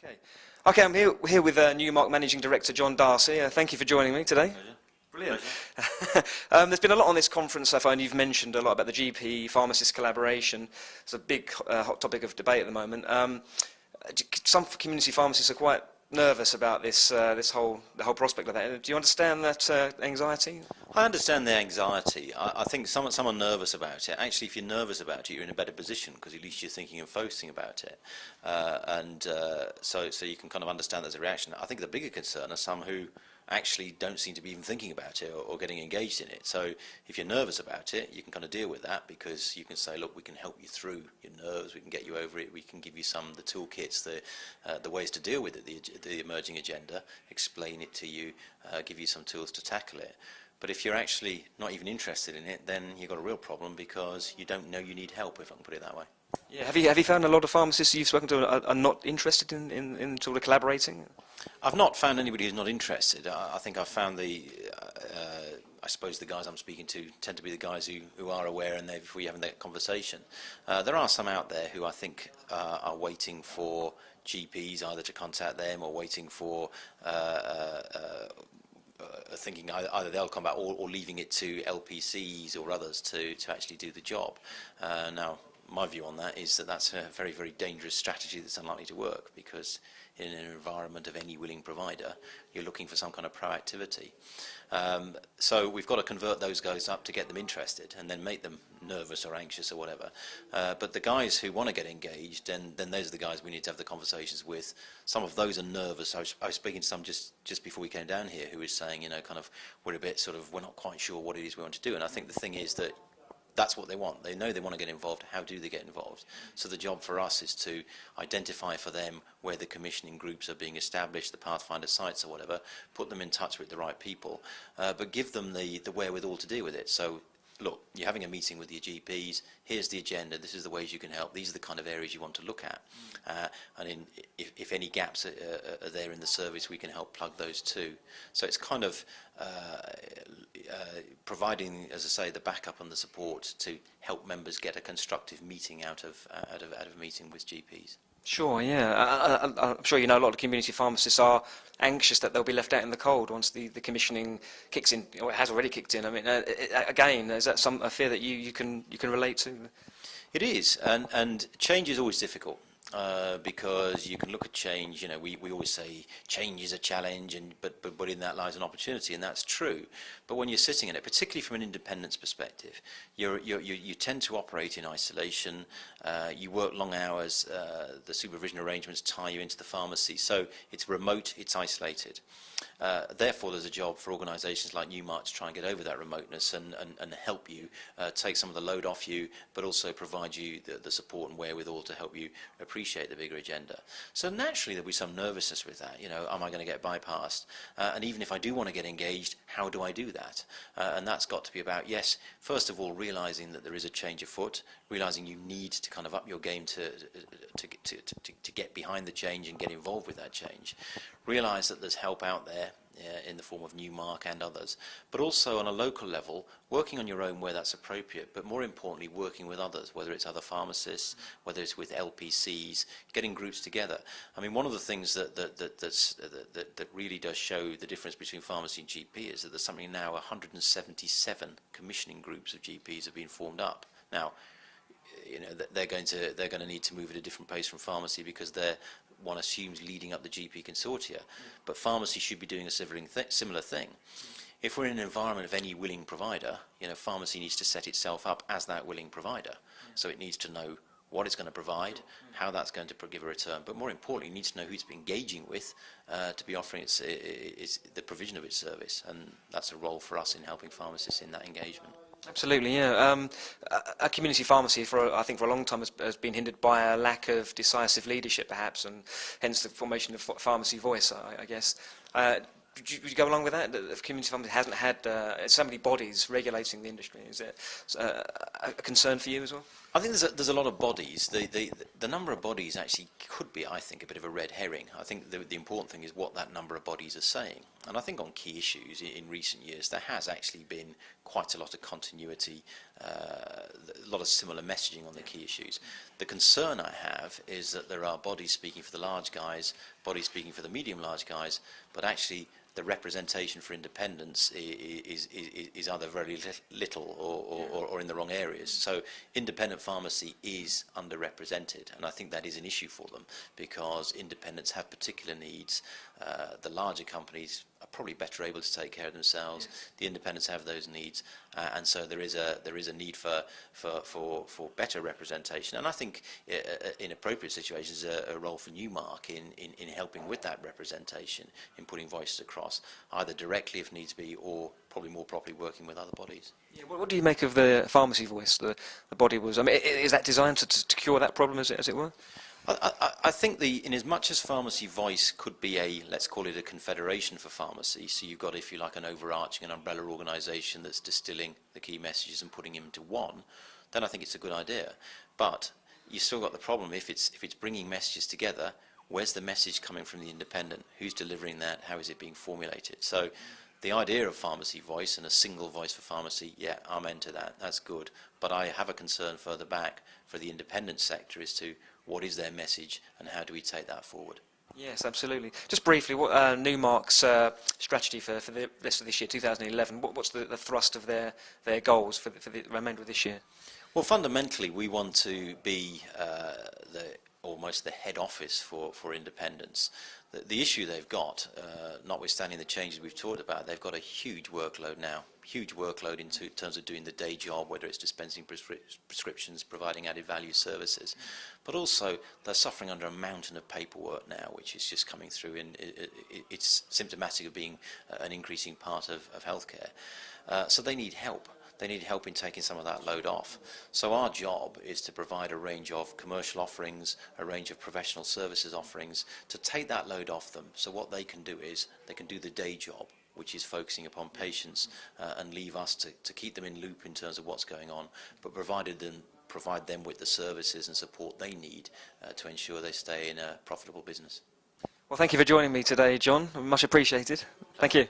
Okay. Okay, I'm here with Newmark Managing Director John Darcy. Thank you for joining me today. Pleasure. Brilliant. There's been a lot on this conference so far, and you've mentioned a lot about the GP pharmacist collaboration. It's a big hot topic of debate at the moment. Some community pharmacists are quite nervous about the whole prospect of that. Do you understand that anxiety? I understand the anxiety. I think some are nervous about it. Actually, if you're nervous about it, you're in a better position because at least you're thinking and focusing about it. So you can kind of understand there's a reaction. I think the bigger concern are some who actually don't seem to be even thinking about it or getting engaged in it. So if you're nervous about it, you can kind of deal with that because you can say, look, we can help you through your nerves, we can get you over it, we can give you the toolkits, the ways to deal with it, the emerging agenda, explain it to you, give you some tools to tackle it. But if you're actually not even interested in it, then you've got a real problem because you don't know you need help, if I can put it that way. Yeah. Have you found a lot of pharmacists you've spoken to are not interested in sort of collaborating? I've not found anybody who's not interested. I think I've found I suppose the guys I'm speaking to tend to be the guys who are aware and we're having that conversation. There are some out there who I think are waiting for GPs either to contact them or waiting for thinking either they'll come back or leaving it to LPCs or others to actually do the job. Now, my view on that is that that's a very, very dangerous strategy that's unlikely to work because in an environment of any willing provider, you're looking for some kind of proactivity. So we've got to convert those guys up to get them interested and then make them nervous or anxious or whatever. But the guys who want to get engaged, then those are the guys we need to have the conversations with. Some of those are nervous. I was speaking to some just before we came down here who was saying, you know, kind of, we're not quite sure what it is we want to do. And I think the thing is that that's what they want. They know they want to get involved. How do they get involved? So the job for us is to identify for them where the commissioning groups are being established, the Pathfinder sites or whatever, put them in touch with the right people, but give them the wherewithal to deal with it. So, look, you're having a meeting with your GPs, here's the agenda, this is the ways you can help, these are the kind of areas you want to look at. And if any gaps are there in the service, we can help plug those too. So it's kind of providing, as I say, the backup and the support to help members get a constructive meeting out of a meeting with GPs. Sure, yeah. I'm sure you know a lot of community pharmacists are anxious that they'll be left out in the cold once the commissioning kicks in, or it has already kicked in. I mean, again, is that a fear that you can relate to? It is, and change is always difficult. Because you can look at change, you know, we always say change is a challenge, but in that lies an opportunity, and that's true. But when you're sitting in it, particularly from an independence perspective, you tend to operate in isolation. You work long hours. The supervision arrangements tie you into the pharmacy, so it's remote, it's isolated. Therefore, there's a job for organisations like Newmark to try and get over that remoteness and help you take some of the load off you, but also provide you the support and wherewithal to help you appreciate the bigger agenda. So naturally there'll be some nervousness with that. You know, am I going to get bypassed? And even if I do want to get engaged, how do I do that? And that's got to be about, yes, first of all, realising that there is a change afoot, realising you need to kind of up your game to get behind the change and get involved with that change. Realise that there's help out there in the form of Newmark and others, but also on a local level, working on your own where that's appropriate, but more importantly, working with others, whether it's other pharmacists, whether it's with LPCs, getting groups together. I mean, one of the things that really does show the difference between pharmacy and GP is that there's something now 177 commissioning groups of GPs have been formed up. Now, you know, they're going to need to move at a different pace from pharmacy because one assumes leading up the GP consortia, but pharmacy should be doing a similar thing. If we're in an environment of any willing provider, you know, pharmacy needs to set itself up as that willing provider. So it needs to know what it's going to provide, how that's going to give a return, but more importantly, it needs to know who it's engaging with to be offering the provision of its service, and that's a role for us in helping pharmacists in that engagement. Absolutely, yeah. A community pharmacy, I think for a long time, has been hindered by a lack of decisive leadership, perhaps, and hence the formation of Pharmacy Voice, I guess. Would you go along with that? The community pharmacy hasn't had so many bodies regulating the industry. Is it a concern for you as well? I think there's a lot of bodies. The number of bodies actually could be, I think, a bit of a red herring. I think the important thing is what that number of bodies are saying. And I think on key issues in recent years, there has actually been quite a lot of continuity, a lot of similar messaging on the key issues. The concern I have is that there are bodies speaking for the large guys, bodies speaking for the medium-large guys, but actually the representation for independents is either very little or in the wrong areas. So independent pharmacy is underrepresented, and I think that is an issue for them because independents have particular needs. The larger companies are probably better able to take care of themselves. Yes. The independents have those needs, and so there is a need for better representation. And I think in appropriate situations, a role for Newmark in helping with that representation, in putting voices across, either directly if needs be, or probably more properly working with other bodies. Yeah, what do you make of the pharmacy voice? The body was. I mean, is that designed to cure that problem, as it were? I think in as much as Pharmacy Voice could be let's call it a confederation for pharmacy, so you've got, if you like, an overarching, an umbrella organisation that's distilling the key messages and putting them into one, then I think it's a good idea. But you still got the problem, if it's bringing messages together, where's the message coming from the independent? Who's delivering that? How is it being formulated? So the idea of Pharmacy Voice and a single voice for pharmacy, yeah, I'm into that. That's good. But I have a concern further back for the independent sector as to what is their message and how do we take that forward? Yes, absolutely. Just briefly, what Newmark's strategy for the rest of this year, 2011, what's the thrust of their goals for the remainder of this year? Well, fundamentally, we want to be almost the head office for independents. The issue they've got, notwithstanding the changes we've talked about, they've got a huge workload now, huge workload in terms of doing the day job, whether it's dispensing prescriptions, providing added value services, but also they're suffering under a mountain of paperwork now, which is just coming through, and it's symptomatic of being an increasing part of healthcare. So they need help. They need help in taking some of that load off. So our job is to provide a range of commercial offerings, a range of professional services offerings to take that load off them. So what they can do is they can do the day job, which is focusing upon patients, and leave us to keep them in loop in terms of what's going on, but provide them with the services and support they need to ensure they stay in a profitable business. Well, thank you for joining me today, John. Much appreciated. Thank you.